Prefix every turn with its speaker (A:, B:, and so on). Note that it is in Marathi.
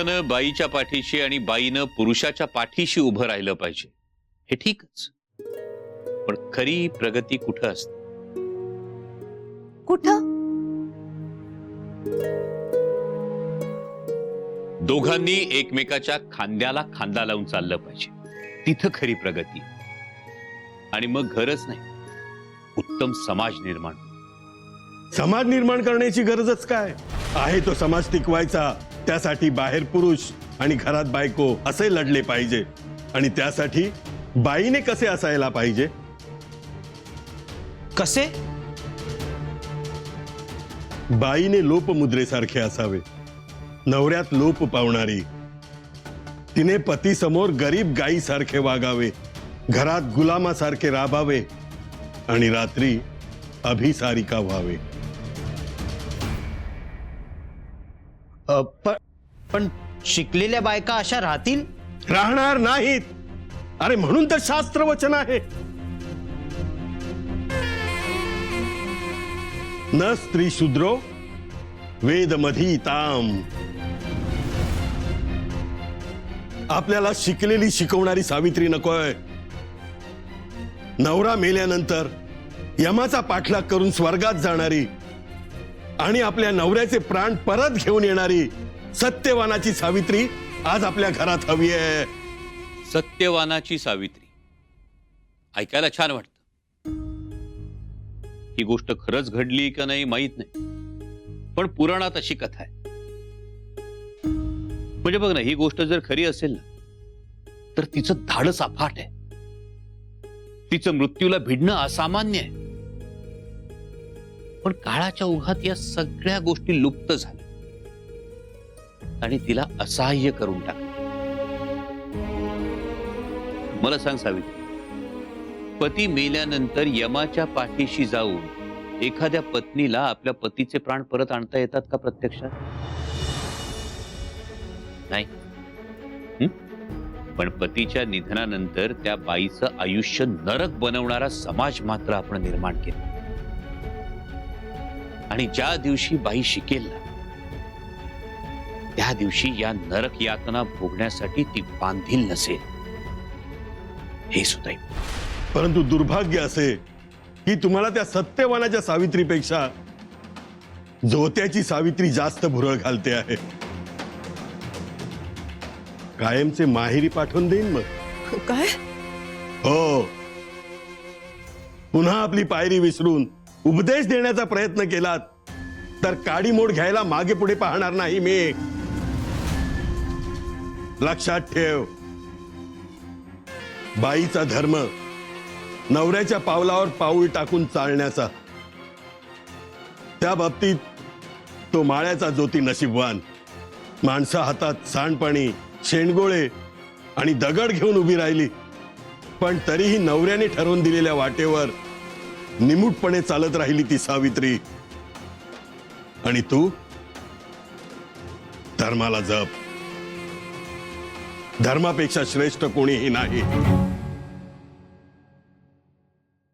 A: पुरुषानं बाईच्या पाठीशी आणि बाईनं पुरुषाच्या पाठीशी उभं राहिलं पाहिजे, हे ठीकच. पण खरी प्रगती कुठं असते?
B: कुठं?
A: दोघांनी एकमेकाच्या खांद्याला खांदा लावून चाललं पाहिजे, तिथं खरी प्रगती. आणि मग घरच नाही, उत्तम समाज निर्माण.
C: समाज निर्माण करण्याची गरजच काय आहे? तो समाज टिकवायचा, त्यासाठी बाहेर पुरुष आणि घरात बायको असे लढले पाहिजे. आणि त्यासाठी बाईने कसे असायला पाहिजे?
D: कसे?
C: बाईने लोपमुद्रेसारखे असावे, नवऱ्यात लोप पावणारी. तिने पती समोर गरीब गाईसारखे वागावे, घरात गुलामासारखे राबावे आणि रात्री अभिसारिका व्हावे.
D: पण शिकलेल्या बायका अशा राहतील?
C: राहणार नाहीत. अरे म्हणून तर शास्त्रवचन आहे, न स्त्री शूद्रो वेदमधीताम. आपल्याला शिकलेली शिकवणारी सावित्री नकोय. नवरा मेल्यानंतर यमाचा पाठलाग करून स्वर्गात जाणारी आणि आपल्या नवऱ्याचे प्राण परत घेऊन येणारी सत्यवानाची सावित्री आज आपल्या घरात हवी आहे.
A: सत्यवानाची सावित्री ऐकायला छान वाटतं. ही गोष्ट खरंच घडली का नाही माहित नाही, पण पुराणात अशी कथा आहे. म्हणजे बघ ना, ही गोष्ट जर खरी असेल ना, तर तिचं धाडस अफाट आहे. तिचं मृत्यूला भिडणं असामान्य आहे. पण काळाच्या ओघात या सगळ्या गोष्टी लुप्त झाल्या आणि तिला असहाय्य करून टाकलं. मला सांग सावित्री, पती मेल्यानंतर यमाच्या पाठीशी जाऊन एखाद्या पत्नीला आपल्या पतीचे प्राण परत आणता येतात का प्रत्यक्षात? नाही. पण पतीच्या निधनानंतर त्या बाईचं आयुष्य नरक बनवणारा समाज मात्र आपण निर्माण केला. आणि ज्या दिवशी बाई शिकेल ना, त्या दिवशी या नरक यातना भोगण्यासाठी ती बांधील नसेल, हे सुदैव.
C: परंतु दुर्भाग्य असे की तुम्हाला त्या सत्यवानाच्या सावित्रीपेक्षा जोत्याची सावित्री जास्त भुरळ घालते आहे. कायमचे माहेरी पाठवून देईन मग.
B: काय?
C: हो, पुन्हा आपली पायरी विसरून उपदेश देण्याचा प्रयत्न केलात तर काडी मोड घ्यायला मागे पुढे पाहणार नाही मी. लक्षात ठेव, बाईचा धर्म नवऱ्याच्या पावलावर पाऊल टाकून चालण्याचा. त्या बाबतीत तो माळ्याचा ज्योती नशीबवान. माणसा हातात सांडपाणी, शेणगोळे आणि दगड घेऊन उभी राहिली, पण तरीही नवऱ्याने ठरवून दिलेल्या वाटेवर निमूटपणे चालत राहिली ती सावित्री. आणि तू धर्माला जप. धर्मापेक्षा श्रेष्ठ कोणीही नाही.